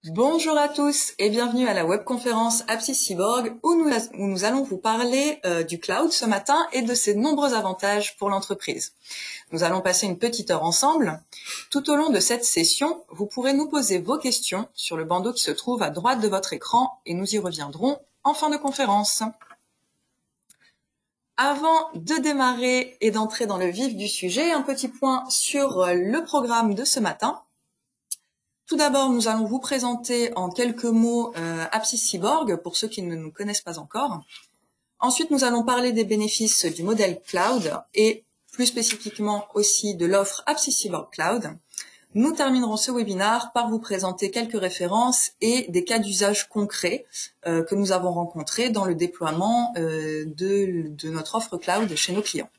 Bonjour à tous et bienvenue à la webconférence Apsis Cyborg où nous allons vous parler du cloud ce matin et de ses nombreux avantages pour l'entreprise. Nous allons passer une petite heure ensemble. Tout au long de cette session, vous pourrez nous poser vos questions sur le bandeau qui se trouve à droite de votre écran et nous y reviendrons en fin de conférence. Avant de démarrer et d'entrer dans le vif du sujet, un petit point sur le programme de ce matin. Tout d'abord, nous allons vous présenter en quelques mots Apsis Cyborg, pour ceux qui ne nous connaissent pas encore. Ensuite, nous allons parler des bénéfices du modèle cloud et plus spécifiquement aussi de l'offre Apsis Cyborg Cloud. Nous terminerons ce webinaire par vous présenter quelques références et des cas d'usage concrets que nous avons rencontrés dans le déploiement de notre offre cloud chez nos clients.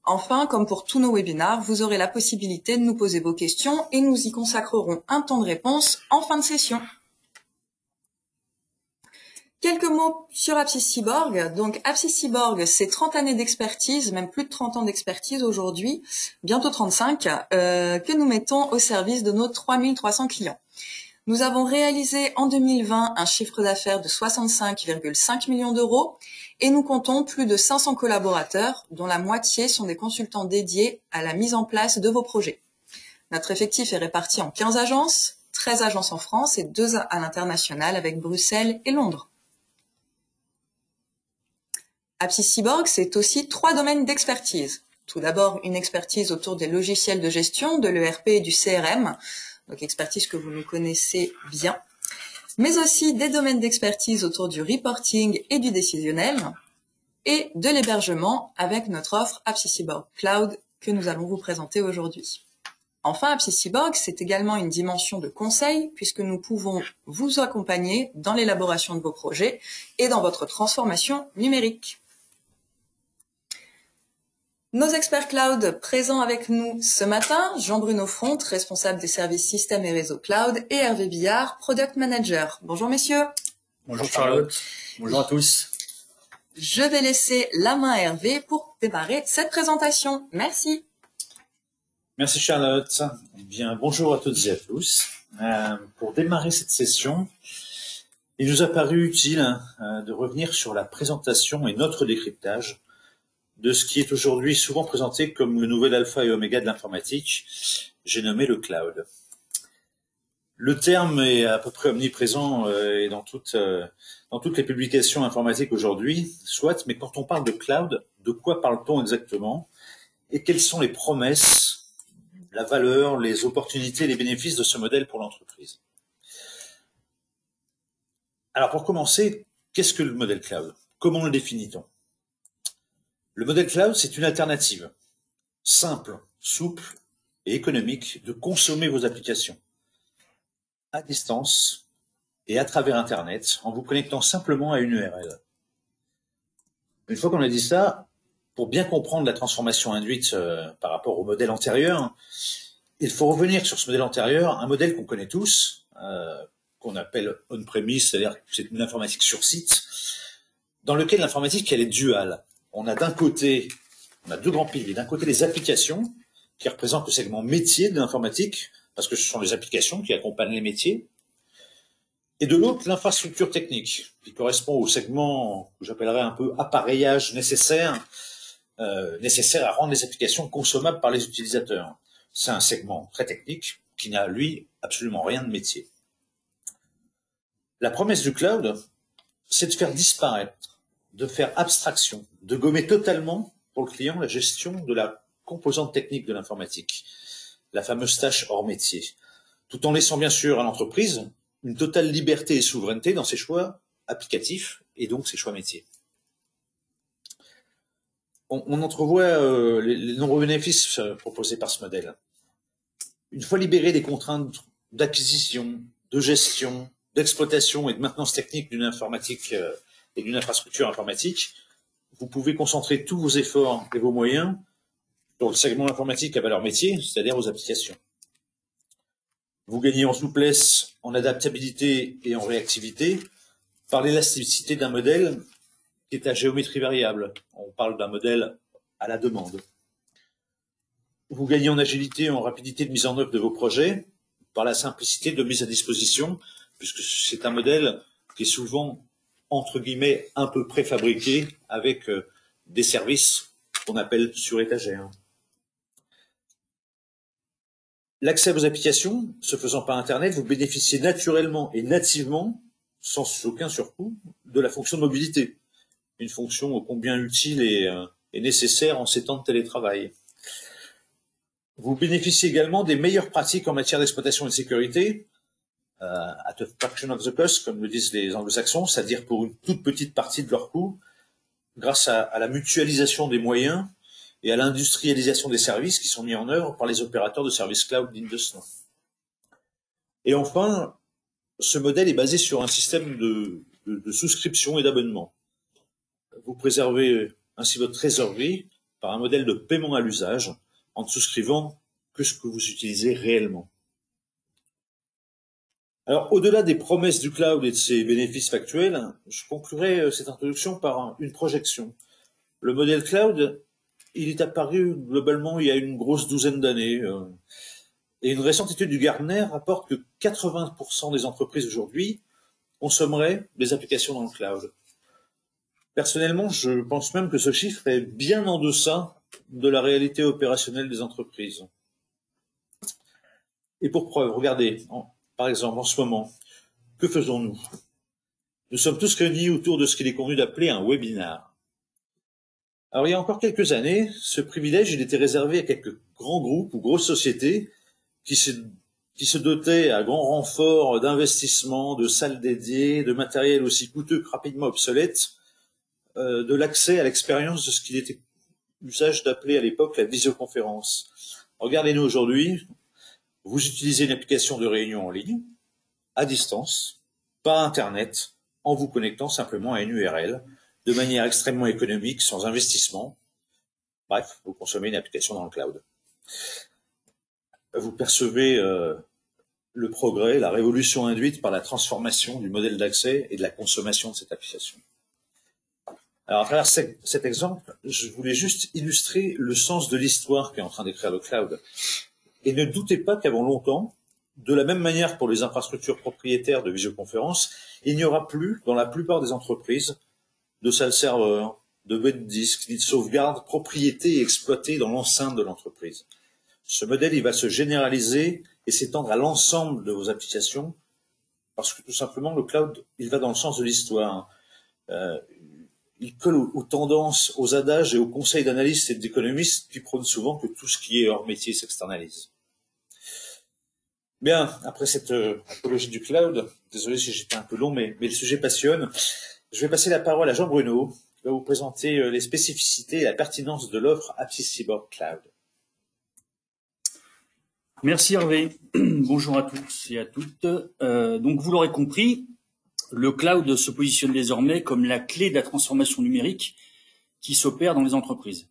Enfin, comme pour tous nos webinaires, vous aurez la possibilité de nous poser vos questions et nous y consacrerons un temps de réponse en fin de session. Quelques mots sur Apsis Cyborg. Donc, Apsis Cyborg, c'est 30 années d'expertise, même plus de 30 ans d'expertise aujourd'hui, bientôt 35, que nous mettons au service de nos 3300 clients. Nous avons réalisé en 2020 un chiffre d'affaires de 65,5 millions d'euros et nous comptons plus de 500 collaborateurs, dont la moitié sont des consultants dédiés à la mise en place de vos projets. Notre effectif est réparti en 15 agences, 13 agences en France et 2 à l'international avec Bruxelles et Londres. Apsis Cyborg, c'est aussi 3 domaines d'expertise. Tout d'abord, une expertise autour des logiciels de gestion, de l'ERP et du CRM, donc expertise que vous nous connaissez bien, mais aussi des domaines d'expertise autour du reporting et du décisionnel, et de l'hébergement avec notre offre Apsis Cyborg Cloud que nous allons vous présenter aujourd'hui. Enfin, Apsis Cyborg, c'est également une dimension de conseil puisque nous pouvons vous accompagner dans l'élaboration de vos projets et dans votre transformation numérique. Nos experts cloud présents avec nous ce matin, Jean-Bruno Front, responsable des services systèmes et réseaux cloud, et Hervé Billard, product manager. Bonjour messieurs. Bonjour Charlotte. Bonjour à tous. Je vais laisser la main à Hervé pour démarrer cette présentation. Merci. Merci Charlotte. Eh bien, bonjour à toutes et à tous. Pour démarrer cette session, il nous a paru utile de revenir sur la présentation et notre décryptage de ce qui est aujourd'hui souvent présenté comme le nouvel alpha et oméga de l'informatique, j'ai nommé le cloud. Le terme est à peu près omniprésent et dans toutes les publications informatiques aujourd'hui, soit, mais quand on parle de cloud, de quoi parle-t-on exactement et quelles sont les promesses, la valeur, les opportunités, les bénéfices de ce modèle pour l'entreprise? Alors pour commencer, qu'est-ce que le modèle cloud? Comment le définit-on? Le modèle cloud, c'est une alternative simple, souple et économique de consommer vos applications à distance et à travers Internet en vous connectant simplement à une URL. Une fois qu'on a dit ça, pour bien comprendre la transformation induite par rapport au modèle antérieur, il faut revenir sur ce modèle antérieur, un modèle qu'on connaît tous, qu'on appelle on-premise, c'est-à-dire que c'est une informatique sur site, dans lequel l'informatique elle est duale. On a d'un côté, on a deux grands piliers. D'un côté, les applications qui représentent le segment métier de l'informatique, parce que ce sont les applications qui accompagnent les métiers. Et de l'autre, l'infrastructure technique, qui correspond au segment que j'appellerais un peu appareillage nécessaire à rendre les applications consommables par les utilisateurs. C'est un segment très technique qui n'a, lui, absolument rien de métier. La promesse du cloud, c'est de faire disparaître, de faire abstraction, de gommer totalement pour le client la gestion de la composante technique de l'informatique, la fameuse tâche hors métier, tout en laissant bien sûr à l'entreprise une totale liberté et souveraineté dans ses choix applicatifs et donc ses choix métiers. On entrevoit les nombreux bénéfices proposés par ce modèle. Une fois libéré des contraintes d'acquisition, de gestion, d'exploitation et de maintenance technique d'une informatique et d'une infrastructure informatique, vous pouvez concentrer tous vos efforts et vos moyens sur le segment informatique à valeur métier, c'est-à-dire vos applications. Vous gagnez en souplesse, en adaptabilité et en réactivité par l'élasticité d'un modèle qui est à géométrie variable. On parle d'un modèle à la demande. Vous gagnez en agilité et en rapidité de mise en œuvre de vos projets par la simplicité de mise à disposition, puisque c'est un modèle qui est souvent, entre guillemets, un peu préfabriqué avec des services qu'on appelle sur étagère. L'accès à vos applications, se faisant par Internet, vous bénéficiez naturellement et nativement, sans aucun surcoût, de la fonction de mobilité. Une fonction ô combien utile et nécessaire en ces temps de télétravail. Vous bénéficiez également des meilleures pratiques en matière d'exploitation et de sécurité, at a fraction of the cost, comme le disent les anglo-saxons, c'est-à-dire pour une toute petite partie de leur coût, grâce à la mutualisation des moyens et à l'industrialisation des services qui sont mis en œuvre par les opérateurs de services cloud dignes de ce nom. Et enfin, ce modèle est basé sur un système de souscription et d'abonnement. Vous préservez ainsi votre trésorerie par un modèle de paiement à l'usage en ne souscrivant que ce que vous utilisez réellement. Alors, au-delà des promesses du cloud et de ses bénéfices factuels, je conclurai cette introduction par une projection. Le modèle cloud, il est apparu globalement il y a une grosse douzaine d'années. Et une récente étude du Gartner rapporte que 80% des entreprises aujourd'hui consommeraient des applications dans le cloud. Personnellement, je pense même que ce chiffre est bien en deçà de la réalité opérationnelle des entreprises. Et pour preuve, regardez, par exemple, en ce moment, que faisons-nous? Nous sommes tous réunis autour de ce qu'il est convenu d'appeler un webinar. Alors, il y a encore quelques années, ce privilège, il était réservé à quelques grands groupes ou grosses sociétés qui se dotaient à grand renfort d'investissements, de salles dédiées, de matériel aussi coûteux que rapidement obsolète, de l'accès à l'expérience de ce qu'il était usage d'appeler à l'époque la visioconférence. Regardez-nous aujourd'hui, vous utilisez une application de réunion en ligne, à distance, par Internet, en vous connectant simplement à une URL, de manière extrêmement économique, sans investissement. Bref, vous consommez une application dans le cloud. Vous percevez le progrès, la révolution induite par la transformation du modèle d'accès et de la consommation de cette application. Alors, à travers cet exemple, je voulais juste illustrer le sens de l'histoire qu'est en train d'écrire le cloud. Et ne doutez pas qu'avant longtemps, de la même manière pour les infrastructures propriétaires de visioconférence, il n'y aura plus, dans la plupart des entreprises, de salles serveurs, de web disques, ni de sauvegarde, propriétés et exploitées dans l'enceinte de l'entreprise. Ce modèle, il va se généraliser et s'étendre à l'ensemble de vos applications, parce que tout simplement, le cloud, il va dans le sens de l'histoire. Il colle aux tendances, aux adages et aux conseils d'analystes et d'économistes qui prônent souvent que tout ce qui est hors métier s'externalise. Bien, après cette apologie du cloud, désolé si j'étais un peu long, mais le sujet passionne, je vais passer la parole à Jean Bruno, qui va vous présenter les spécificités et la pertinence de l'offre AppSys Cloud. Merci Hervé. Bonjour à tous et à toutes. Donc vous l'aurez compris, le cloud se positionne désormais comme la clé de la transformation numérique qui s'opère dans les entreprises.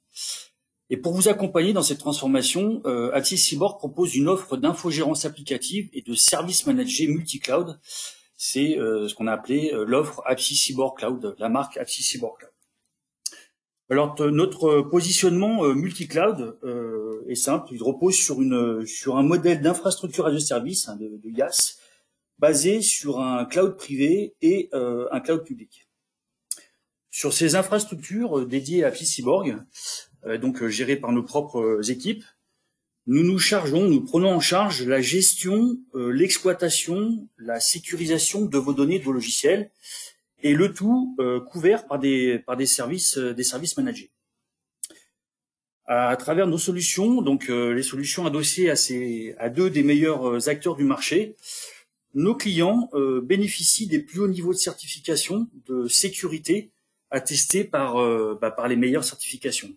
Et pour vous accompagner dans cette transformation, AppSys propose une offre d'infogérance applicative et de services managés multi-cloud. C'est ce qu'on a appelé l'offre AppSys Cloud, la marque AppSys Cloud. Alors notre positionnement multi-cloud est simple, il repose sur un modèle d'infrastructure as a service, de IaaS, basé sur un cloud privé et un cloud public. Sur ces infrastructures dédiées à AppSys donc gérées par nos propres équipes, nous prenons en charge la gestion, l'exploitation, la sécurisation de vos données, de vos logiciels, et le tout couvert par des services managés. À travers nos solutions, donc les solutions adossées à deux des meilleurs acteurs du marché, nos clients bénéficient des plus hauts niveaux de certification de sécurité attestés par les meilleures certifications.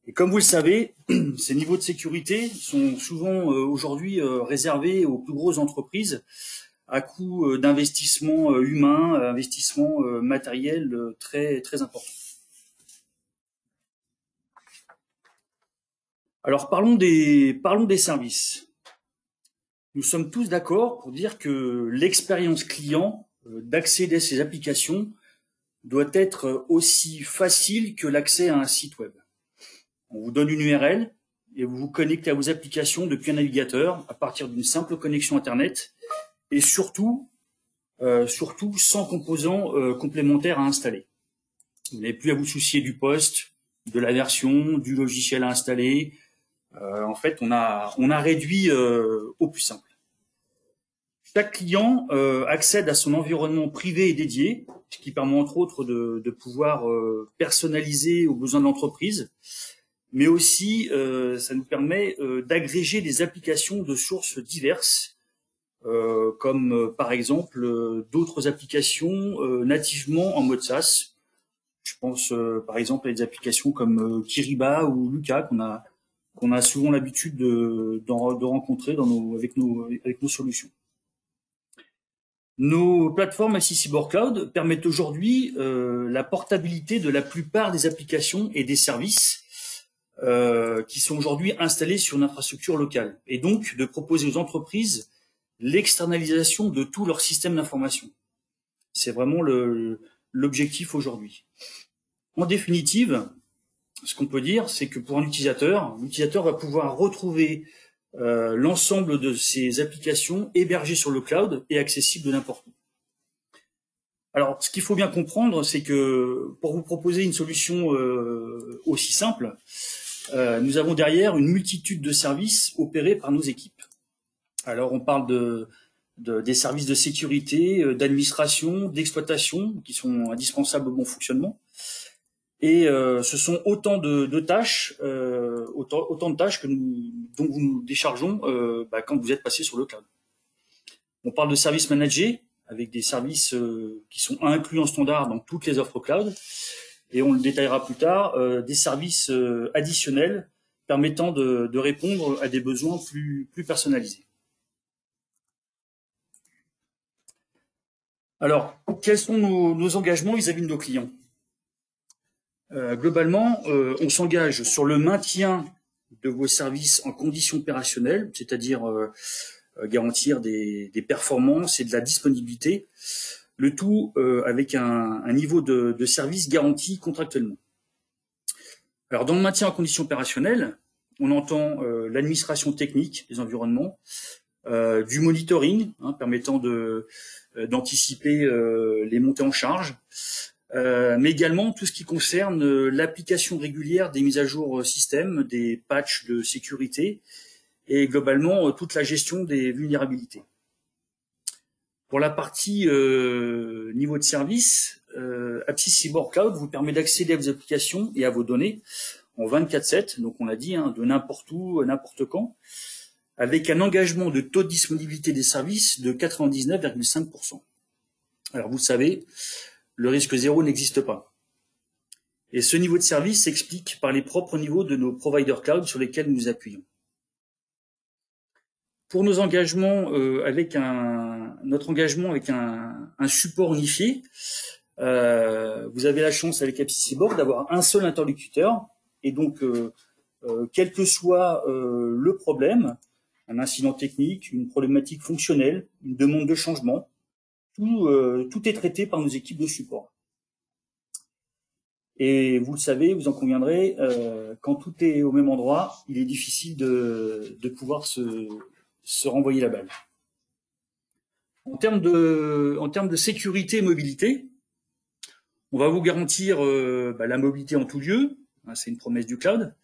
Et comme vous le savez, ces niveaux de sécurité sont souvent aujourd'hui réservés aux plus grosses entreprises à coût d'investissement humain, investissement matériel très très important. Alors parlons des services. Nous sommes tous d'accord pour dire que l'expérience client d'accéder à ces applications doit être aussi facile que l'accès à un site web. On vous donne une URL, et vous vous connectez à vos applications depuis un navigateur à partir d'une simple connexion Internet et surtout sans composants complémentaires à installer. Vous n'avez plus à vous soucier du poste, de la version, du logiciel à installer. En fait, on a réduit au plus simple. Chaque client accède à son environnement privé et dédié, ce qui permet entre autres de pouvoir personnaliser aux besoins de l'entreprise, mais aussi ça nous permet d'agréger des applications de sources diverses, comme par exemple d'autres applications nativement en mode SaaS. Je pense par exemple à des applications comme Kiriba ou Luca qu'on a souvent l'habitude de rencontrer avec nos solutions. Nos plateformes Accessible Cloud permettent aujourd'hui la portabilité de la plupart des applications et des services qui sont aujourd'hui installés sur une infrastructure locale, et donc de proposer aux entreprises l'externalisation de tout leur système d'information. C'est vraiment l'objectif aujourd'hui. En définitive, ce qu'on peut dire, c'est que pour un utilisateur, l'utilisateur va pouvoir retrouver l'ensemble de ces applications hébergées sur le cloud et accessibles de n'importe où. Alors, ce qu'il faut bien comprendre, c'est que pour vous proposer une solution aussi simple, nous avons derrière une multitude de services opérés par nos équipes. Alors, on parle des services de sécurité, d'administration, d'exploitation, qui sont indispensables au bon fonctionnement. Et ce sont autant de tâches, autant de tâches dont vous nous déchargeons quand vous êtes passé sur le cloud. On parle de services managés, avec des services qui sont inclus en standard dans toutes les offres cloud, et on le détaillera plus tard, des services additionnels permettant de répondre à des besoins plus personnalisés. Alors, quels sont nos engagements vis-à-vis de nos clients ? Globalement, on s'engage sur le maintien de vos services en conditions opérationnelles, c'est-à-dire garantir des performances et de la disponibilité, le tout avec un niveau de service garanti contractuellement. Alors, dans le maintien en conditions opérationnelles, on entend l'administration technique des environnements, du monitoring, permettant d'anticiper les montées en charge, mais également tout ce qui concerne l'application régulière des mises à jour système, des patchs de sécurité et globalement toute la gestion des vulnérabilités. Pour la partie niveau de service, Accessible Cloud vous permet d'accéder à vos applications et à vos données en 24/7, donc on l'a dit, de n'importe où, n'importe quand, avec un engagement de taux de disponibilité des services de 99,5%. Alors vous le savez, le risque zéro n'existe pas. Et ce niveau de service s'explique par les propres niveaux de nos providers cloud sur lesquels nous nous appuyons. Pour nos engagements, notre engagement avec un support unifié, vous avez la chance avec Accessible d'avoir un seul interlocuteur, et donc quel que soit le problème, un incident technique, une problématique fonctionnelle, une demande de changement, tout est traité par nos équipes de support. Et vous le savez, vous en conviendrez, quand tout est au même endroit, il est difficile de pouvoir se renvoyer la balle. En termes de sécurité et mobilité, on va vous garantir la mobilité en tout lieu, c'est une promesse du cloud,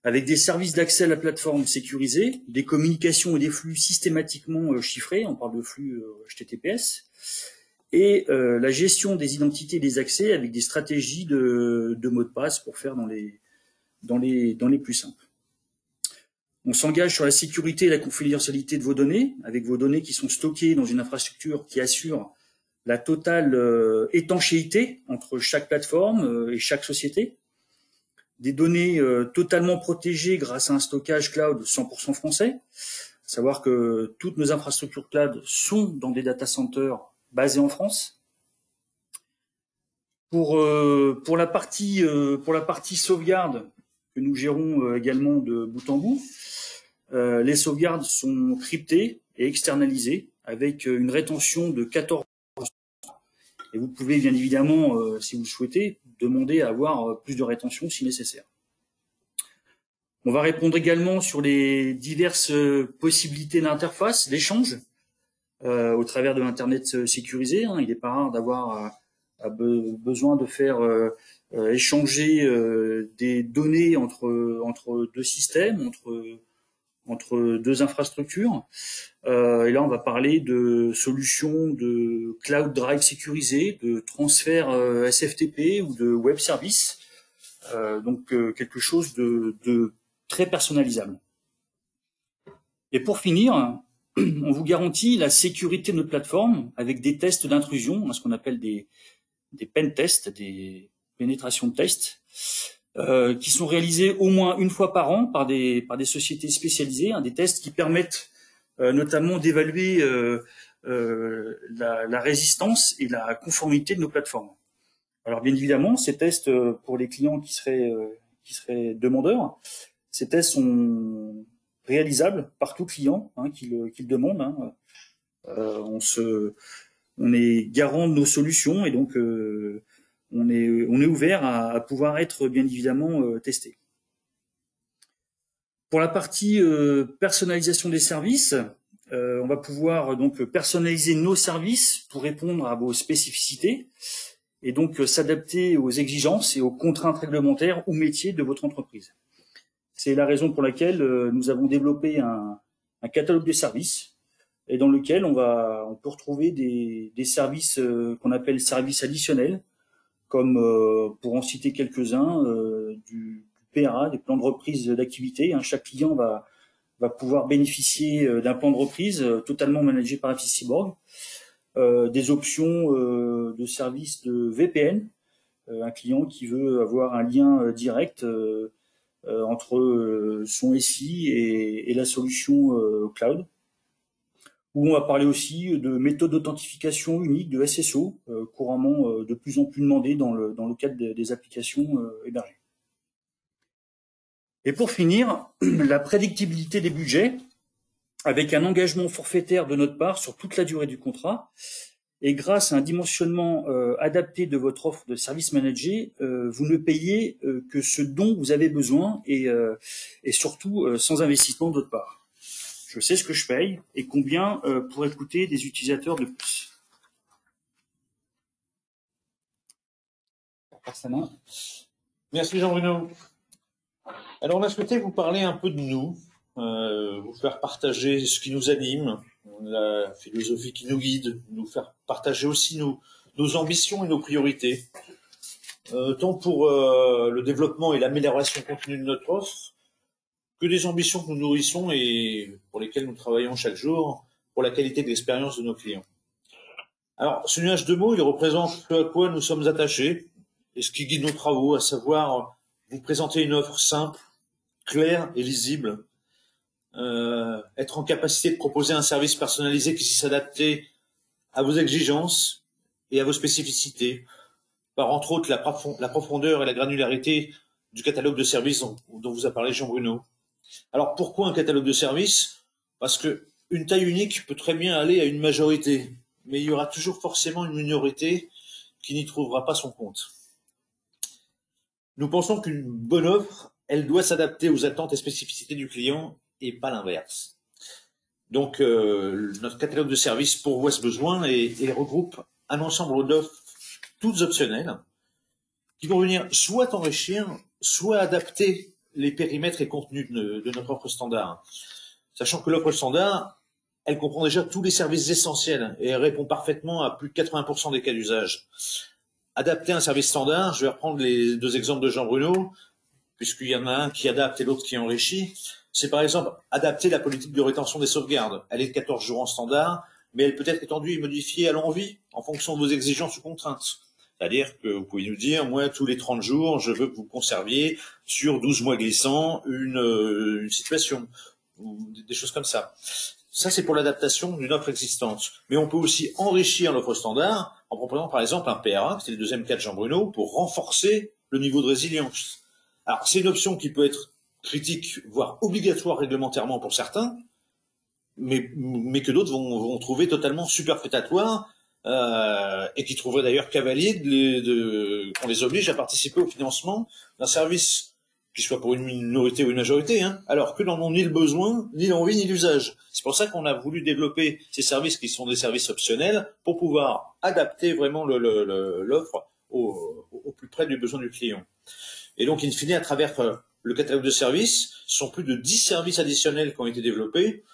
avec des services d'accès à la plateforme sécurisés, des communications et des flux systématiquement chiffrés, on parle de flux HTTPS, et la gestion des identités et des accès avec des stratégies de mots de passe pour faire dans les plus simples. On s'engage sur la sécurité et la confidentialité de vos données, avec vos données qui sont stockées dans une infrastructure qui assure la totale étanchéité entre chaque plateforme et chaque société. Des données totalement protégées grâce à un stockage cloud 100% français. Savoir que toutes nos infrastructures cloud sont dans des data centers basés en France. Pour la partie sauvegarde que nous gérons également de bout en bout, les sauvegardes sont cryptées et externalisées avec une rétention de 14%. Et vous pouvez bien évidemment, si vous le souhaitez, demander à avoir plus de rétention si nécessaire. On va répondre également sur les diverses possibilités d'interface, d'échange au travers de l'Internet sécurisé. Il n'est pas rare d'avoir besoin de faire échanger des données entre deux systèmes, entre deux infrastructures. Et là, on va parler de solutions de cloud drive sécurisé, de transfert SFTP ou de web service. Donc quelque chose de très personnalisable. Et pour finir, on vous garantit la sécurité de notre plateforme avec des tests d'intrusion, ce qu'on appelle des pen tests, des pénétrations de tests, qui sont réalisés au moins une fois par an par des sociétés spécialisées, des tests qui permettent notamment d'évaluer la résistance et la conformité de nos plateformes. Alors bien évidemment, ces tests pour les clients qui seraient demandeurs, ces tests sont réalisables par tout client qui le demande. On est garant de nos solutions et donc on est ouvert à pouvoir être bien évidemment testé. Pour la partie personnalisation des services, on va pouvoir donc personnaliser nos services pour répondre à vos spécificités et donc s'adapter aux exigences et aux contraintes réglementaires ou métiers de votre entreprise. C'est la raison pour laquelle nous avons développé un catalogue de services et dans lequel on peut retrouver des services qu'on appelle services additionnels, comme pour en citer quelques-uns, du PRA, des plans de reprise d'activité. Chaque client va pouvoir bénéficier d'un plan de reprise totalement managé par FCCIBORG, des options de services de VPN, un client qui veut avoir un lien direct entre son SI et la solution cloud, où on va parler aussi de méthodes d'authentification unique de SSO, couramment de plus en plus demandées dans le cadre des applications hébergées. Et pour finir, la prédictibilité des budgets, avec un engagement forfaitaire de notre part sur toute la durée du contrat, et grâce à un dimensionnement adapté de votre offre de service managé, vous ne payez que ce dont vous avez besoin et surtout sans investissement de votre part. Je sais ce que je paye et combien pourrait coûter des utilisateurs de plus. Merci Jean-Bruno. Alors on a souhaité vous parler un peu de nous, vous faire partager ce qui nous anime, la philosophie qui nous guide, nous faire partager aussi nos ambitions et nos priorités, tant pour le développement et l'amélioration continue de notre offre, que des ambitions que nous nourrissons et pour lesquelles nous travaillons chaque jour pour la qualité de l'expérience de nos clients. Alors, ce nuage de mots, il représente ce à quoi nous sommes attachés et ce qui guide nos travaux, à savoir vous présenter une offre simple, claire et lisible, être en capacité de proposer un service personnalisé qui s'adapte à vos exigences et à vos spécificités, par entre autres la profondeur et la granularité du catalogue de services dont vous a parlé Jean-Bruno. Alors pourquoi un catalogue de services? Parce que une taille unique peut très bien aller à une majorité, mais il y aura toujours forcément une minorité qui n'y trouvera pas son compte. Nous pensons qu'une bonne offre, elle doit s'adapter aux attentes et spécificités du client et pas l'inverse. Donc notre catalogue de services pourvoit ce besoin et regroupe un ensemble d'offres toutes optionnelles qui vont venir soit enrichir, soit adapter les périmètres et contenus de notre offre standard. Sachant que l'offre standard, elle comprend déjà tous les services essentiels et elle répond parfaitement à plus de 80% des cas d'usage. Adapter un service standard, je vais reprendre les deux exemples de Jean-Bruno, puisqu'il y en a un qui adapte et l'autre qui enrichit. C'est par exemple adapter la politique de rétention des sauvegardes. Elle est de 14 jours en standard, mais elle peut être étendue et modifiée à l'envi en fonction de vos exigences ou contraintes. C'est-à-dire que vous pouvez nous dire, moi, tous les 30 jours, je veux que vous conserviez sur 12 mois glissants une situation, ou des choses comme ça. Ça, c'est pour l'adaptation d'une offre existante. Mais on peut aussi enrichir l'offre standard en proposant, par exemple, un PRA, c'est le deuxième cas de Jean-Bruno, pour renforcer le niveau de résilience. Alors, c'est une option qui peut être critique, voire obligatoire réglementairement pour certains, mais que d'autres vont trouver totalement superfétatoire, et qui trouveraient d'ailleurs cavalier qu'on les oblige à participer au financement d'un service qu'il soit pour une minorité ou une majorité, hein, alors que n'en ont ni le besoin, ni l'envie, ni l'usage. C'est pour ça qu'on a voulu développer ces services qui sont des services optionnels pour pouvoir adapter vraiment l'offre au plus près du besoin du client. Et donc, in fine, à travers le catalogue de services, ce sont plus de 10 services additionnels qui ont été développés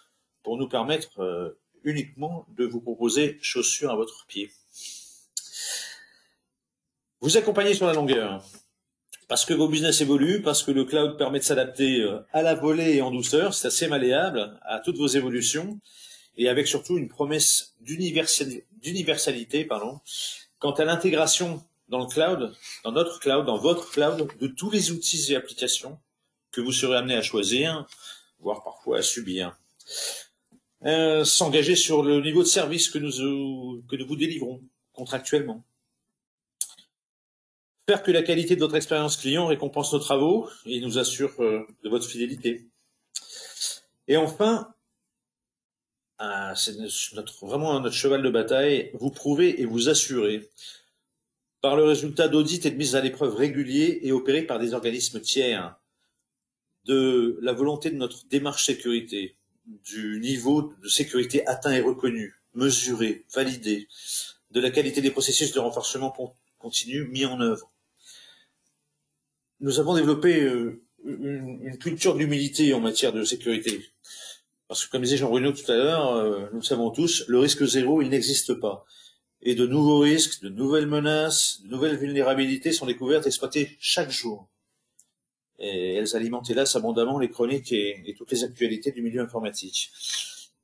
pour nous permettre uniquement de vous proposer chaussures à votre pied. Vous accompagnez sur la longueur, parce que vos business évoluent, parce que le cloud permet de s'adapter à la volée et en douceur, c'est assez malléable à toutes vos évolutions, et avec surtout une promesse d'universalité, quant à l'intégration dans le cloud, dans notre cloud, dans votre cloud, de tous les outils et applications que vous serez amené à choisir, voire parfois à subir. S'engager sur le niveau de service que nous vous délivrons contractuellement. Faire que la qualité de votre expérience client récompense nos travaux et nous assure de votre fidélité. Et enfin, c'est vraiment notre cheval de bataille, vous prouver et vous assurer par le résultat d'audits et de mise à l'épreuve réguliers et opérés par des organismes tiers de la volonté de notre démarche sécurité, du niveau de sécurité atteint et reconnu, mesuré, validé, de la qualité des processus de renforcement continu mis en œuvre. Nous avons développé une culture d'humilité en matière de sécurité. Parce que, comme disait Jean-Bruno tout à l'heure, nous le savons tous, le risque zéro, il n'existe pas. Et de nouveaux risques, de nouvelles menaces, de nouvelles vulnérabilités sont découvertes et exploitées chaque jour. Et elles alimentent hélas abondamment les chroniques et toutes les actualités du milieu informatique.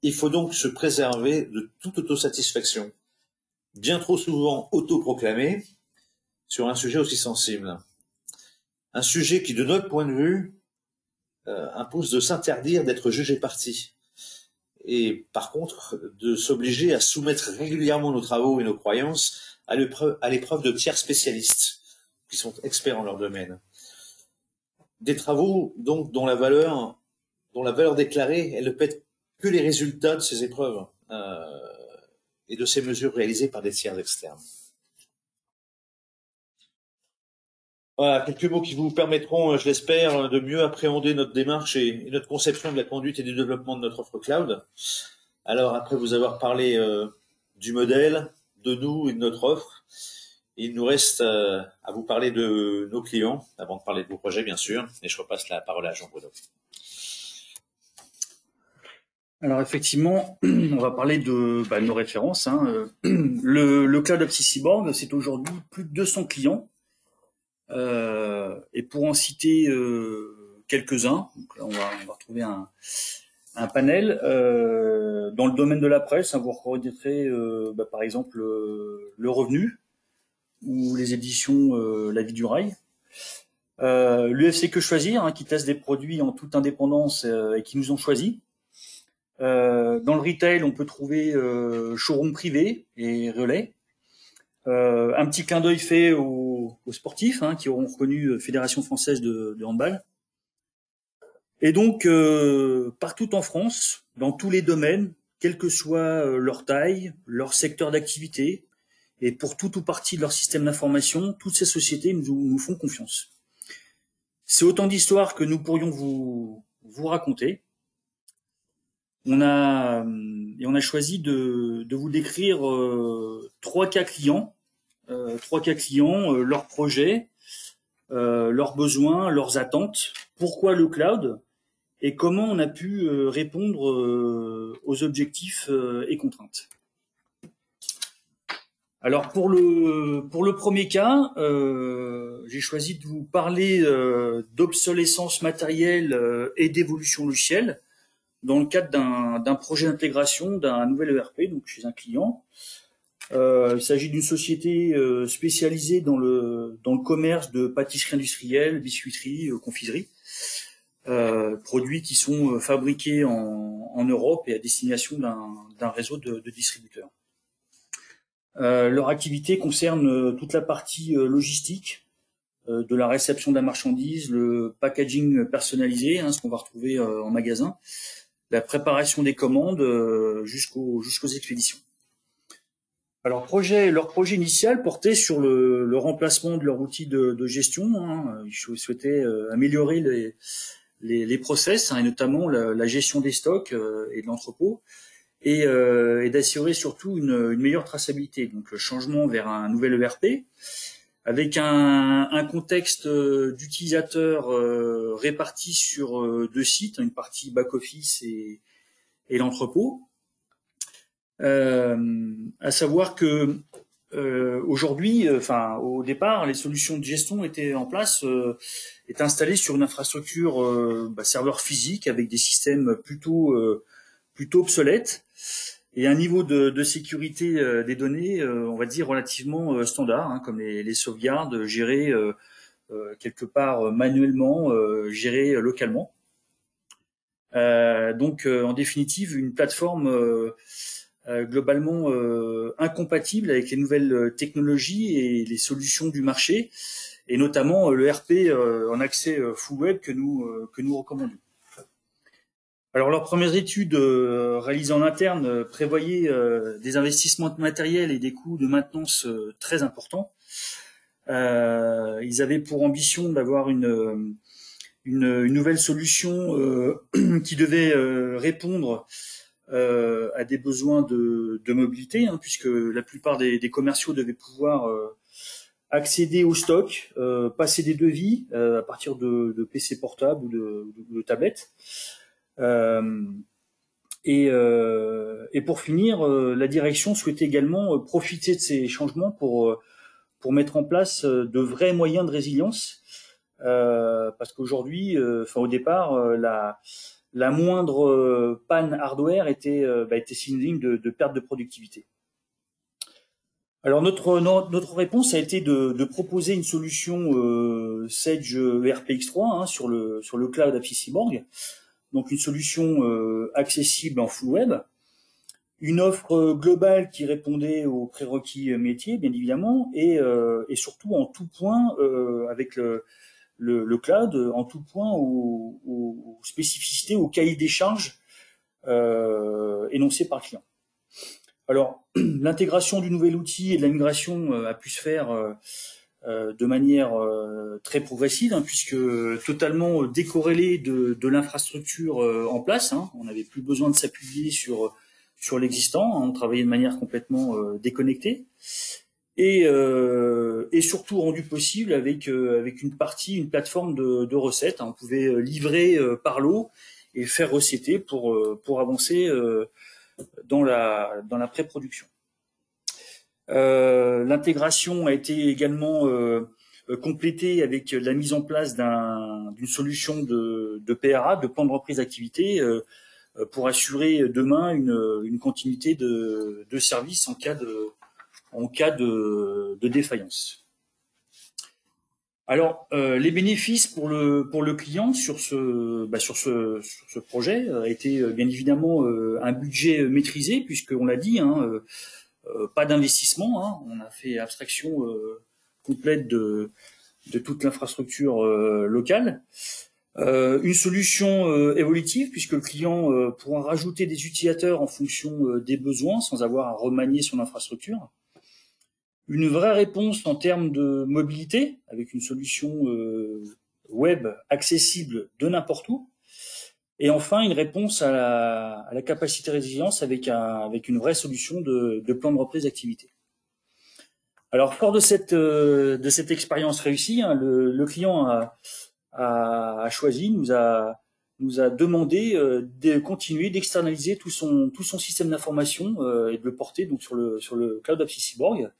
Il faut donc se préserver de toute autosatisfaction, bien trop souvent autoproclamée, sur un sujet aussi sensible. Un sujet qui, de notre point de vue, impose de s'interdire d'être jugé parti. Et par contre, de s'obliger à soumettre régulièrement nos travaux et nos croyances à l'épreuve de tiers spécialistes, qui sont experts en leur domaine. Des travaux, donc, dont la valeur déclarée, elle ne pète que les résultats de ces épreuves et de ces mesures réalisées par des tiers externes. Voilà, quelques mots qui vous permettront, je l'espère, de mieux appréhender notre démarche et notre conception de la conduite et du développement de notre offre cloud. Alors, après vous avoir parlé du modèle, de nous et de notre offre, il nous reste à vous parler de nos clients, avant de parler de vos projets, bien sûr, et je repasse la parole à Jean-Bruno. Alors effectivement, on va parler de nos références. Le Cloud AppSyBorg, c'est aujourd'hui plus de 200 clients. Et pour en citer quelques-uns, donc là on va retrouver un panel dans le domaine de la presse. Vous reconnaîtrez par exemple Le Revenu ou les éditions La Vie du Rail. L'UFC Que Choisir, qui teste des produits en toute indépendance et qui nous ont choisis. Dans le retail, on peut trouver Showroom Privé et Relais. Un petit clin d'œil fait aux sportifs qui auront reconnu Fédération française de handball. Et donc, partout en France, dans tous les domaines, quelle que soit leur taille, leur secteur d'activité, et pour tout ou partie de leur système d'information, toutes ces sociétés nous font confiance. C'est autant d'histoires que nous pourrions vous raconter. On a choisi de vous décrire 3 cas clients, leurs projets, leurs besoins, leurs attentes, pourquoi le cloud et comment on a pu répondre aux objectifs et contraintes. Alors pour le premier cas, j'ai choisi de vous parler d'obsolescence matérielle et d'évolution logicielle dans le cadre d'un projet d'intégration d'un nouvel ERP, donc chez un client. Il s'agit d'une société spécialisée dans le commerce de pâtisserie industrielle, biscuiterie, confiserie, produits qui sont fabriqués en Europe et à destination d'un réseau de distributeurs. Leur activité concerne toute la partie logistique, de la réception de la marchandise, le packaging personnalisé, ce qu'on va retrouver en magasin, la préparation des commandes jusqu'aux expéditions. Alors leur projet initial portait sur le remplacement de leur outil de gestion. Hein. Ils souhaitaient améliorer les process, hein, et notamment la gestion des stocks et de l'entrepôt, et d'assurer surtout une meilleure traçabilité. Donc le changement vers un nouvel ERP, avec un contexte d'utilisateurs répartis sur 2 sites, une partie back-office et l'entrepôt. À savoir que aujourd'hui, au départ, les solutions de gestion étaient en place, étaient installées sur une infrastructure serveur physique avec des systèmes plutôt obsolètes et un niveau de sécurité des données, on va dire relativement standard, hein, comme les sauvegardes gérées quelque part manuellement, gérées localement. Donc, en définitive, une plateforme globalement incompatible avec les nouvelles technologies et les solutions du marché, et notamment le RP en accès full web que nous recommandons. Alors, leurs premières études réalisées en interne prévoyaient des investissements matériels et des coûts de maintenance très importants. Ils avaient pour ambition d'avoir une nouvelle solution qui devait répondre à des besoins de mobilité, hein, puisque la plupart des commerciaux devaient pouvoir accéder au stock, passer des devis à partir de PC portables ou de tablettes. Et pour finir, la direction souhaitait également profiter de ces changements pour mettre en place de vrais moyens de résilience, parce qu'aujourd'hui, au départ, la moindre panne hardware était synonyme de perte de productivité. Alors notre réponse a été de proposer une solution Sage ERPX3 hein, sur le cloud AppSyborg. Donc une solution accessible en full web, une offre globale qui répondait aux prérequis métiers, bien évidemment, et surtout en tout point avec le cloud, en tout point aux spécificités, aux cahiers des charges énoncés par le client. Alors, l'intégration du nouvel outil et de la migration a pu se faire de manière très progressive, hein, puisque totalement décorrélée de l'infrastructure en place. Hein. On n'avait plus besoin de s'appuyer sur l'existant, hein. On travaillait de manière complètement déconnectée. Et surtout rendu possible avec une plateforme de recettes. Hein. On pouvait livrer par lot et faire recéter pour avancer dans la pré-production. L'intégration a été également complétée avec la mise en place d'une solution de PRA, de plan de reprise d'activité, pour assurer demain une continuité de service en cas de défaillance. Alors, les bénéfices pour le client sur ce projet a été bien évidemment un budget maîtrisé, puisqu'on l'a dit, hein, pas d'investissement, hein, on a fait abstraction complète de toute l'infrastructure locale. Une solution évolutive, puisque le client pourra rajouter des utilisateurs en fonction des besoins sans avoir à remanier son infrastructure. Une vraie réponse en termes de mobilité, avec une solution web accessible de n'importe où. Et enfin, une réponse à la capacité de résilience avec une vraie solution de plan de reprise d'activité. Alors, fort de cette expérience réussie, hein, le client a choisi, nous a demandé de continuer d'externaliser tout son système d'information et de le porter donc sur le cloud AppSyborg.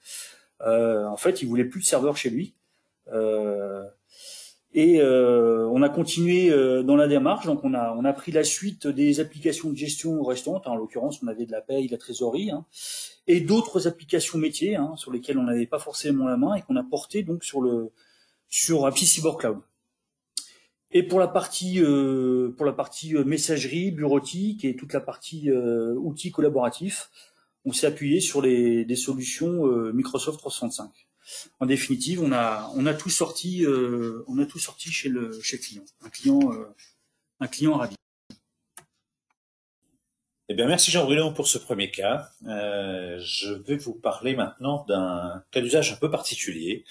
En fait, il voulait plus de serveurs chez lui. On a continué dans la démarche, donc on a pris la suite des applications de gestion restantes. En l'occurrence, on avait de la paye, de la trésorerie, hein, et d'autres applications métiers, hein, sur lesquelles on n'avait pas forcément la main et qu'on a porté donc sur AppSyborg Cloud. Et pour la partie messagerie, bureautique et toute la partie outils collaboratifs, on s'est appuyé sur des solutions Microsoft 365. En définitive, on a tout sorti chez le client, un client ravi. Eh bien, merci Jean-Bruno pour ce premier cas. Je vais vous parler maintenant d'un cas d'usage un peu particulier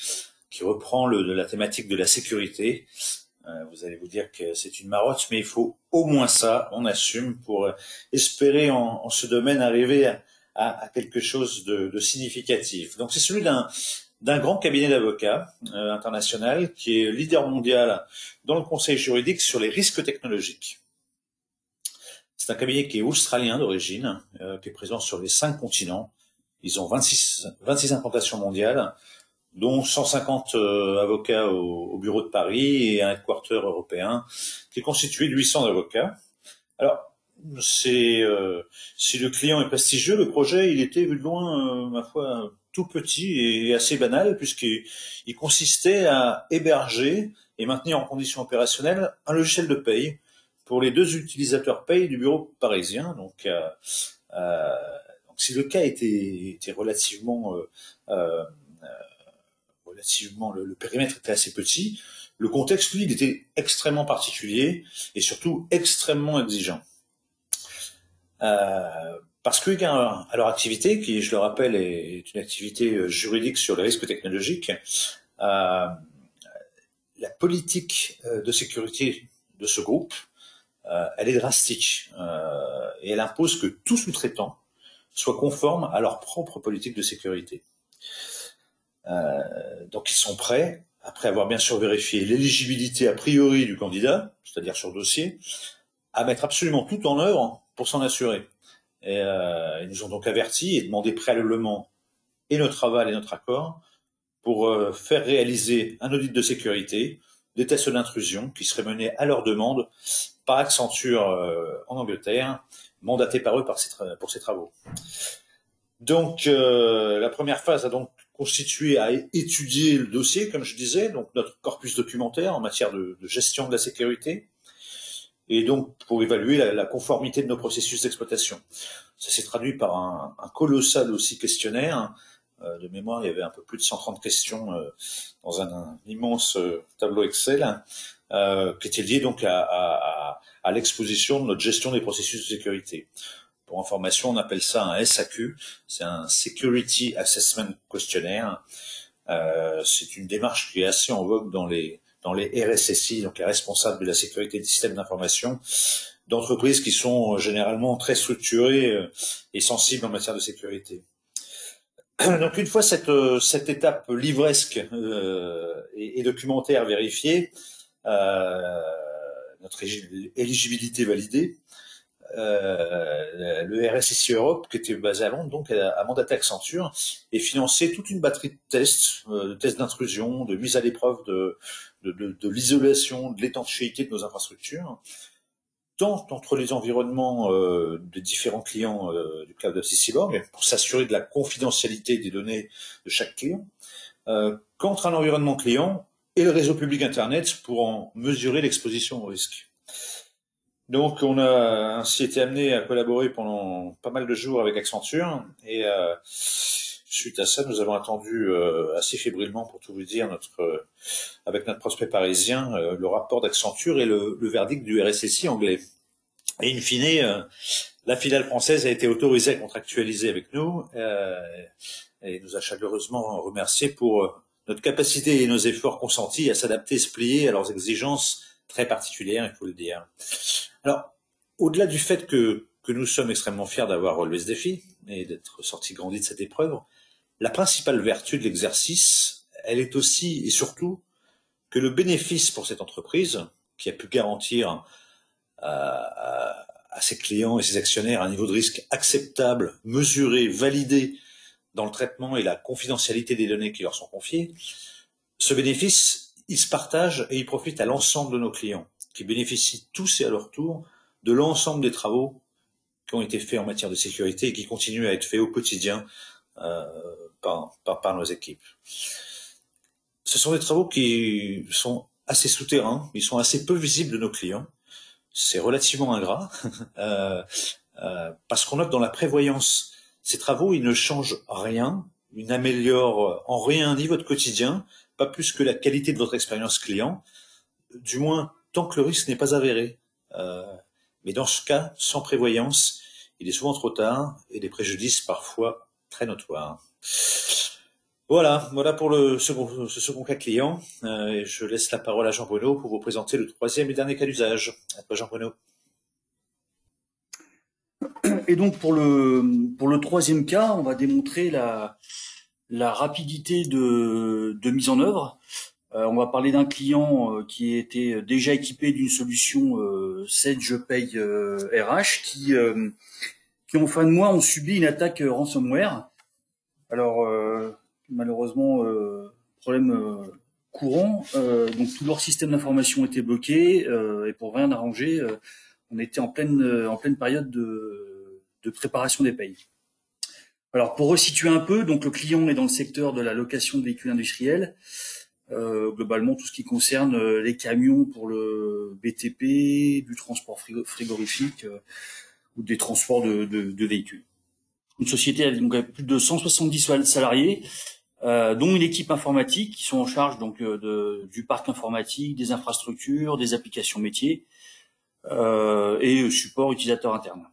qui reprend la thématique de la sécurité. Vous allez vous dire que c'est une marotte, mais il faut au moins ça, on assume, pour espérer en ce domaine arriver à quelque chose de significatif. Donc c'est celui d'un grand cabinet d'avocats international qui est leader mondial dans le conseil juridique sur les risques technologiques. C'est un cabinet qui est australien d'origine, qui est présent sur les 5 continents. Ils ont 26 implantations mondiales, dont 150 avocats au bureau de Paris et un headquarter européen qui est constitué de 800 avocats. Alors, si le client est prestigieux, le projet, il était vu de loin, ma foi, tout petit et assez banal, puisqu'il consistait à héberger et maintenir en condition opérationnelle un logiciel de paye pour les 2 utilisateurs paye du bureau parisien. Donc si le cas était relativement le périmètre était assez petit, le contexte, lui, il était extrêmement particulier et surtout extrêmement exigeant. Parce que à leur activité, qui, je le rappelle, est une activité juridique sur les risques technologiques, la politique de sécurité de ce groupe, elle est drastique et elle impose que tout sous-traitant soit conforme à leur propre politique de sécurité. Donc ils sont prêts, après avoir bien sûr vérifié l'éligibilité a priori du candidat, c'est-à-dire sur dossier, à mettre absolument tout en œuvre pour s'en assurer. Et ils nous ont donc avertis et demandé préalablement et notre aval et notre accord pour faire réaliser un audit de sécurité, des tests d'intrusion qui seraient menés à leur demande par Accenture en Angleterre, mandaté par eux pour ces travaux. Donc la première phase a donc constitué à étudier le dossier, comme je disais, donc notre corpus documentaire en matière de gestion de la sécurité, et donc pour évaluer la conformité de nos processus d'exploitation. Ça s'est traduit par un colossal aussi questionnaire. De mémoire, il y avait un peu plus de 130 questions dans un immense tableau Excel, qui était lié donc à l'exposition de notre gestion des processus de sécurité. Pour information, on appelle ça un SAQ, c'est un Security Assessment Questionnaire. C'est une démarche qui est assez en vogue dans les RSSI, donc les responsables de la sécurité des systèmes d'information, d'entreprises qui sont généralement très structurées et sensibles en matière de sécurité. Donc une fois cette étape livresque et documentaire vérifiée, notre éligibilité validée, le RSSI Europe, qui était basé à Londres, donc a mandaté Accenture et financé toute une batterie de tests d'intrusion, de mise à l'épreuve de l'isolation, de l'étanchéité de nos infrastructures, tant entre les environnements des différents clients du cloud of Cyborg, pour s'assurer de la confidentialité des données de chaque client, qu'entre un environnement client et le réseau public Internet pour en mesurer l'exposition au risque. Donc on a ainsi été amené à collaborer pendant pas mal de jours avec Accenture et suite à ça, nous avons attendu assez fébrilement, pour tout vous dire, avec notre prospect parisien, le rapport d'Accenture et le verdict du RSSI anglais. Et in fine, la filiale française a été autorisée à contractualiser avec nous et nous a chaleureusement remercié pour notre capacité et nos efforts consentis à s'adapter et se plier à leurs exigences très particulières, il faut le dire. Alors, au-delà du fait que nous sommes extrêmement fiers d'avoir relevé ce défi et d'être sortis grandis de cette épreuve, la principale vertu de l'exercice, elle est aussi et surtout que le bénéfice pour cette entreprise, qui a pu garantir à ses clients et ses actionnaires un niveau de risque acceptable, mesuré, validé dans le traitement et la confidentialité des données qui leur sont confiées, ce bénéfice, il se partage et il profite à l'ensemble de nos clients, qui bénéficient tous et à leur tour de l'ensemble des travaux qui ont été faits en matière de sécurité et qui continuent à être faits au quotidien par nos équipes. Ce sont des travaux qui sont assez souterrains, ils sont assez peu visibles de nos clients. C'est relativement ingrat, parce qu'on note dans la prévoyance, ces travaux, ils ne changent rien, ils n'améliorent en rien ni votre quotidien, pas plus que la qualité de votre expérience client, du moins tant que le risque n'est pas avéré. Mais dans ce cas, sans prévoyance, il est souvent trop tard et les préjudices parfois très notoires. Voilà pour ce second cas client. Et je laisse la parole à Jean-Bruno pour vous présenter le troisième et dernier cas d'usage. À toi, Jean-Bruno. Et donc pour le troisième cas, on va démontrer la rapidité de mise en œuvre. On va parler d'un client qui était déjà équipé d'une solution SagePay RH qui en fin de mois ont subi une attaque ransomware. Alors malheureusement problème courant, donc tout leur système d'information était bloqué et pour rien arranger, on était en pleine période de préparation des payes. Alors pour resituer un peu, donc le client est dans le secteur de la location de véhicules industriels. Globalement tout ce qui concerne les camions pour le BTP, du transport frigorifique ou des transports de véhicules. Une société avec donc plus de 170 salariés, dont une équipe informatique qui sont en charge donc du parc informatique, des infrastructures, des applications métiers et support utilisateur interne.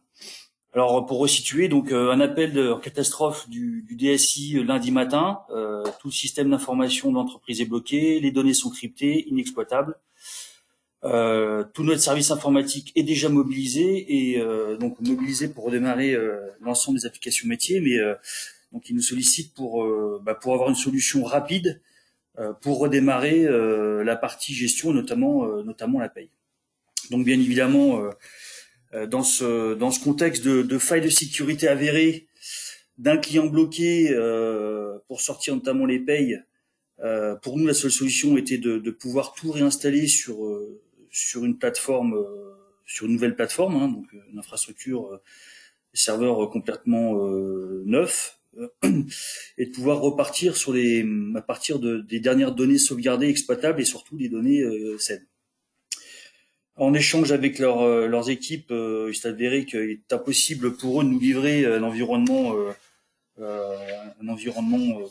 Alors pour resituer, donc un appel de catastrophe du DSI lundi matin, tout le système d'information de l'entreprise est bloqué, les données sont cryptées, inexploitables. Tout notre service informatique est déjà mobilisé et donc mobilisé pour redémarrer l'ensemble des applications métiers, mais donc il nous sollicite pour avoir une solution rapide pour redémarrer la partie gestion, notamment la paye. Donc bien évidemment dans ce contexte de faille de sécurité avérée, d'un client bloqué pour sortir notamment les payes, pour nous la seule solution était de pouvoir tout réinstaller sur une plateforme, sur une nouvelle plateforme, hein, donc une infrastructure, des serveurs complètement neufs, et de pouvoir repartir à partir des dernières données sauvegardées, exploitables et surtout des données saines. En échange avec leurs équipes, il s'est avéré qu'il est impossible pour eux de nous livrer un environnement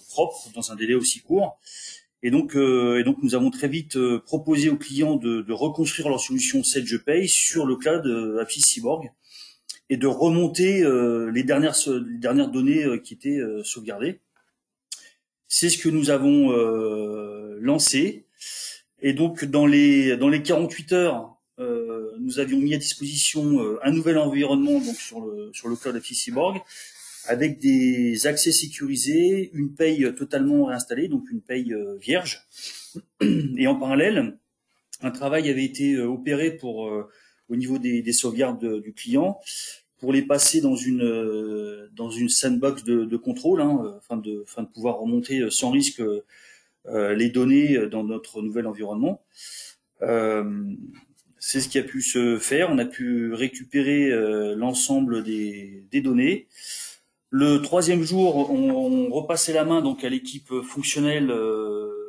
propre dans un délai aussi court. Et donc nous avons très vite proposé aux clients de reconstruire leur solution SagePay sur le cloud Apsys Cyborg et de remonter les dernières données qui étaient sauvegardées. C'est ce que nous avons lancé. Et donc dans les 48 heures, nous avions mis à disposition un nouvel environnement donc sur le cloud Apsys Cyborg avec des accès sécurisés, une paye totalement réinstallée, donc une paye vierge. Et en parallèle, un travail avait été opéré pour au niveau des sauvegardes du client pour les passer dans une sandbox de contrôle, hein, afin de pouvoir remonter sans risque les données dans notre nouvel environnement. C'est ce qui a pu se faire. On a pu récupérer l'ensemble des données. Le troisième jour, on repassait la main donc à l'équipe fonctionnelle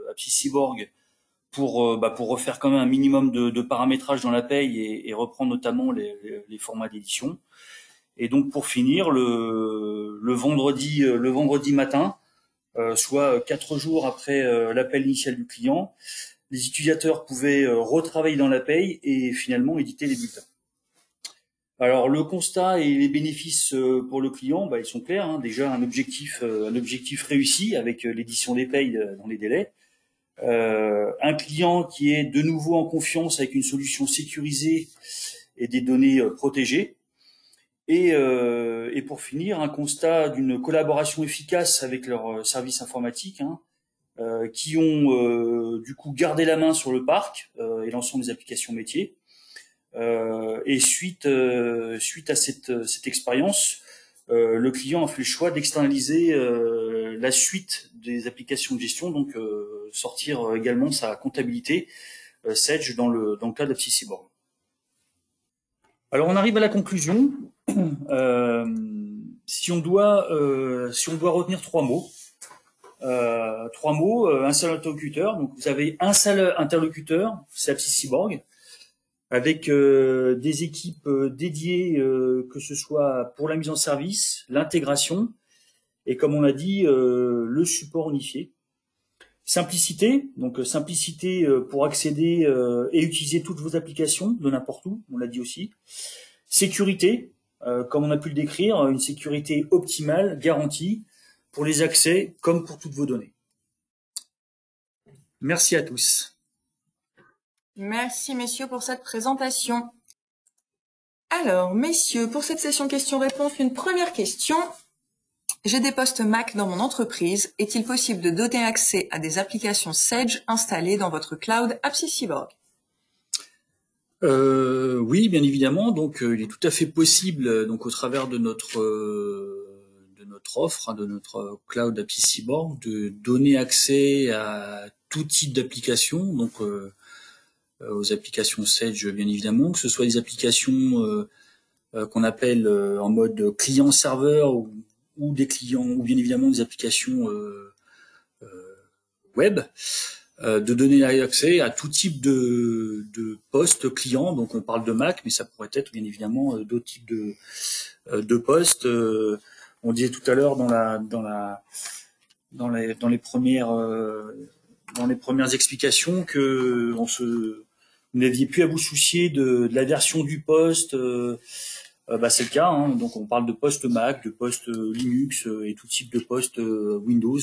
Apsys Cyborg pour refaire quand même un minimum de paramétrage dans la paye et reprendre notamment les formats d'édition. Et donc pour finir, le vendredi matin, soit 4 jours après l'appel initial du client, les utilisateurs pouvaient retravailler dans la paye et finalement éditer les bulletins. Alors le constat et les bénéfices pour le client, ils sont clairs, hein. Déjà un objectif réussi avec l'édition des payes dans les délais. Un client qui est de nouveau en confiance avec une solution sécurisée et des données protégées. Et pour finir, un constat d'une collaboration efficace avec leurs services informatiques, hein, qui ont du coup gardé la main sur le parc et l'ensemble des applications métiers. Et suite à cette expérience, le client a fait le choix d'externaliser la suite des applications de gestion, donc sortir également sa comptabilité Sage dans le cloud Apsys Cyborg. Alors on arrive à la conclusion. Si on doit retenir 3 mots, un seul interlocuteur. Donc vous avez un seul interlocuteur, c'est Apsys Cyborg, avec des équipes dédiées, que ce soit pour la mise en service, l'intégration et comme on l'a dit, le support unifié. Simplicité, donc simplicité pour accéder et utiliser toutes vos applications de n'importe où, on l'a dit aussi. Sécurité, comme on a pu le décrire, une sécurité optimale, garantie, pour les accès comme pour toutes vos données. Merci à tous. Merci, messieurs, pour cette présentation. Alors, messieurs, pour cette session questions-réponses, une première question. J'ai des postes Mac dans mon entreprise. Est-il possible de donner accès à des applications Sage installées dans votre cloud AppSys-Cyborg? Oui, bien évidemment. Donc, il est tout à fait possible, donc au travers de notre offre, de notre cloud AppSys-Cyborg, de donner accès à tout type d'applications, donc aux applications Sage, bien évidemment, que ce soit des applications qu'on appelle en mode client-serveur ou des clients, ou bien évidemment des applications web. De donner accès à tout type de postes clients. Donc on parle de Mac, mais ça pourrait être bien évidemment d'autres types de postes. On disait tout à l'heure dans les premières explications que vous n'aviez plus à vous soucier de la version du poste. C'est le cas, hein. Donc on parle de postes Mac, de postes Linux et tout type de postes Windows,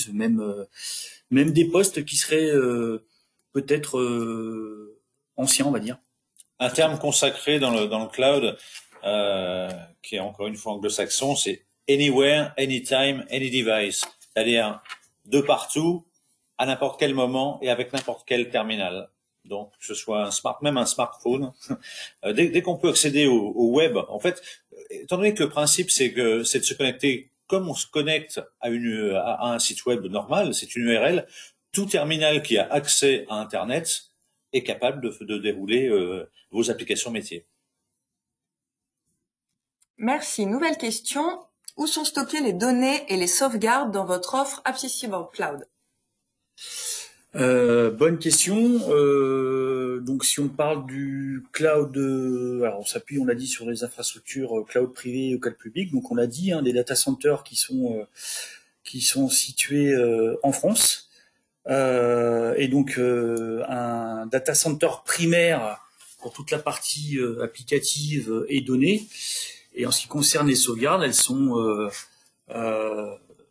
même des postes qui seraient peut-être anciens, on va dire. Un terme consacré dans le cloud, qui est encore une fois anglo-saxon, c'est anywhere, anytime, any device. C'est-à-dire de partout, à n'importe quel moment et avec n'importe quel terminal. Donc, que ce soit même un smartphone. Dès qu'on peut accéder au web, en fait, étant donné que le principe c'est de se connecter comme on se connecte à un site web normal, c'est une URL, tout terminal qui a accès à Internet est capable de dérouler vos applications métiers. Merci. Nouvelle question. Où sont stockées les données et les sauvegardes dans votre offre AppSys-Cyborg Cloud? Bonne question. Donc si on parle du cloud, alors on s'appuie, on l'a dit, sur les infrastructures cloud privées ou cloud public. Donc on l'a dit, hein, des data centers qui sont situés en France. Et donc un data center primaire pour toute la partie applicative et données. Et en ce qui concerne les sauvegardes, elles sont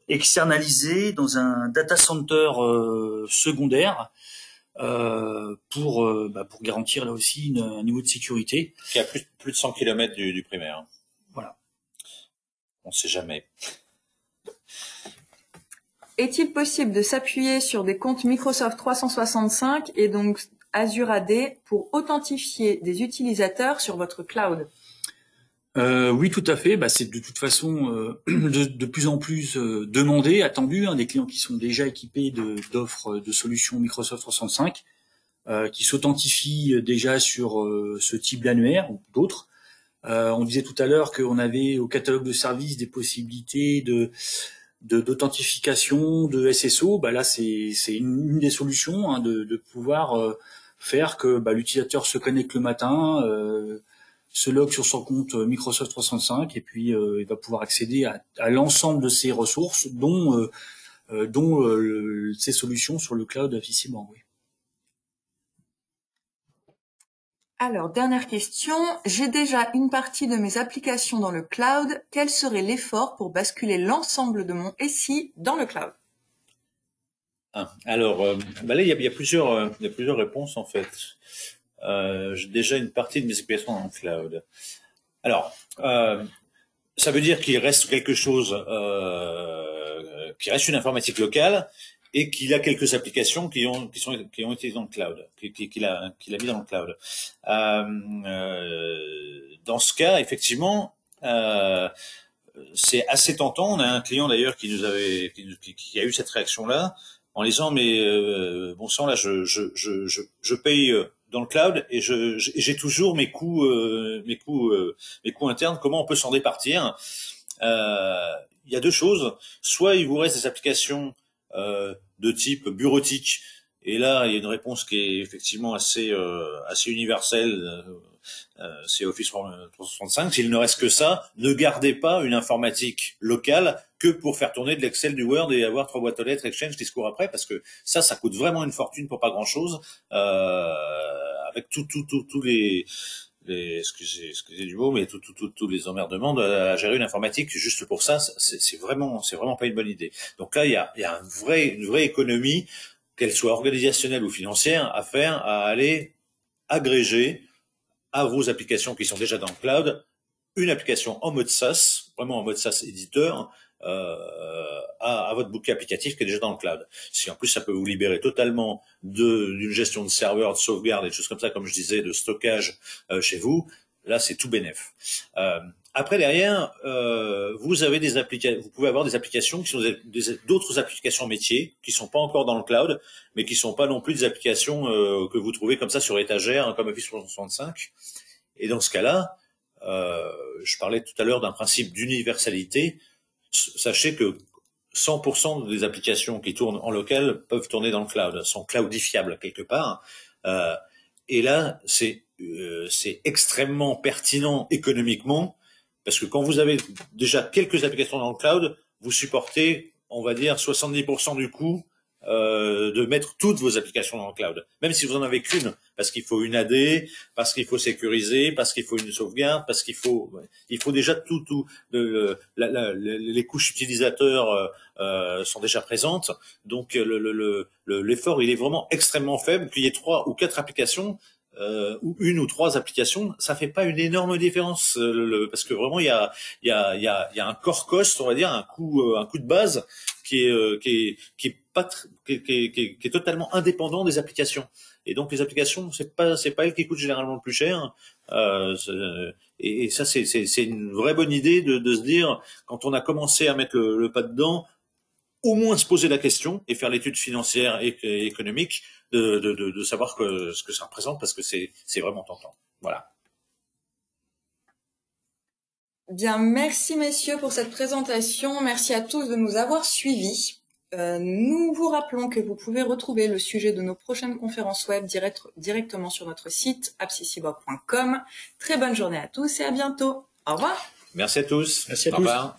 externalisées dans un data center secondaire pour garantir là aussi un niveau de sécurité. Qui a plus de 100 km du primaire. Voilà. On ne sait jamais. Est-il possible de s'appuyer sur des comptes Microsoft 365 et donc Azure AD pour authentifier des utilisateurs sur votre cloud? Oui, tout à fait. C'est de toute façon de plus en plus demandé, attendu, hein, des clients qui sont déjà équipés d'offres de solutions Microsoft 365, qui s'authentifient déjà sur ce type d'annuaire ou d'autres. On disait tout à l'heure qu'on avait au catalogue de services des possibilités d'authentification, de SSO. Là, c'est une des solutions, hein, de pouvoir faire que l'utilisateur se connecte le matin, se log sur son compte Microsoft 365 et puis il va pouvoir accéder à l'ensemble de ses ressources, dont ces solutions sur le cloud AppSys-Cyborg. Oui. Alors, dernière question. J'ai déjà une partie de mes applications dans le cloud. Quel serait l'effort pour basculer l'ensemble de mon SI dans le cloud? Alors, là, il y a plusieurs réponses en fait. J'ai déjà une partie de mes applications dans le cloud. Alors, ça veut dire qu'il reste quelque chose, qu'il reste une informatique locale et qu'il a quelques applications qui ont été dans le cloud, qu'il a mis dans le cloud. Dans ce cas, effectivement, c'est assez tentant. On a un client d'ailleurs qui a eu cette réaction-là en disant mais bon sang là, je paye dans le cloud et j'ai toujours mes coûts internes. Comment on peut s'en départir? Il y a deux choses. Soit il vous reste des applications de type bureautique, et là il y a une réponse qui est effectivement assez universelle. C'est Office 365. S'il ne reste que ça, ne gardez pas une informatique locale que pour faire tourner de l'Excel, du Word et avoir 3 boîtes aux lettres, Exchange, qui se court après, parce que ça coûte vraiment une fortune pour pas grand chose, avec tous les excusez du mot, mais tous les emmerdements à gérer une informatique juste pour ça, c'est vraiment pas une bonne idée. Donc là, il y a une vraie économie, qu'elle soit organisationnelle ou financière, à faire, à aller agréger à vos applications qui sont déjà dans le cloud, une application en mode SaaS, vraiment en mode SaaS éditeur, à votre bouquet applicatif qui est déjà dans le cloud. Si en plus ça peut vous libérer totalement d'une gestion de serveur, de sauvegarde, et des choses comme ça, comme je disais, de stockage chez vous, là c'est tout bénef. Après derrière, vous pouvez avoir des applications qui sont d'autres applications métiers qui sont pas encore dans le cloud, mais qui sont pas non plus des applications que vous trouvez comme ça sur étagère, hein, comme Office 365. Et dans ce cas-là, je parlais tout à l'heure d'un principe d'universalité. Sachez que 100% des applications qui tournent en local peuvent tourner dans le cloud, sont cloudifiables quelque part. Et là, c'est extrêmement pertinent économiquement, parce que quand vous avez déjà quelques applications dans le cloud, vous supportez, on va dire, 70% du coût de mettre toutes vos applications dans le cloud. Même si vous en avez qu'une, parce qu'il faut une AD, parce qu'il faut sécuriser, parce qu'il faut une sauvegarde, parce qu'il faut déjà les couches utilisateurs sont déjà présentes. Donc l'effort il est vraiment extrêmement faible. Qu'il y ait 3 ou 4 applications, ou 1 ou 3 applications, ça fait pas une énorme différence, parce que vraiment il y a un core cost, on va dire, un coût de base qui est totalement indépendant des applications. Et donc les applications, c'est pas elles qui coûtent généralement le plus cher. Et ça c'est une vraie bonne idée de se dire, quand on a commencé à mettre le pas dedans, au moins se poser la question et faire l'étude financière et économique de savoir ce que ça représente, parce que c'est vraiment tentant. Voilà. Bien, merci messieurs pour cette présentation. Merci à tous de nous avoir suivis. Nous vous rappelons que vous pouvez retrouver le sujet de nos prochaines conférences web directement sur notre site apsiscyborg.com. Très bonne journée à tous et à bientôt. Au revoir. Merci à tous. Merci à tous. Au revoir.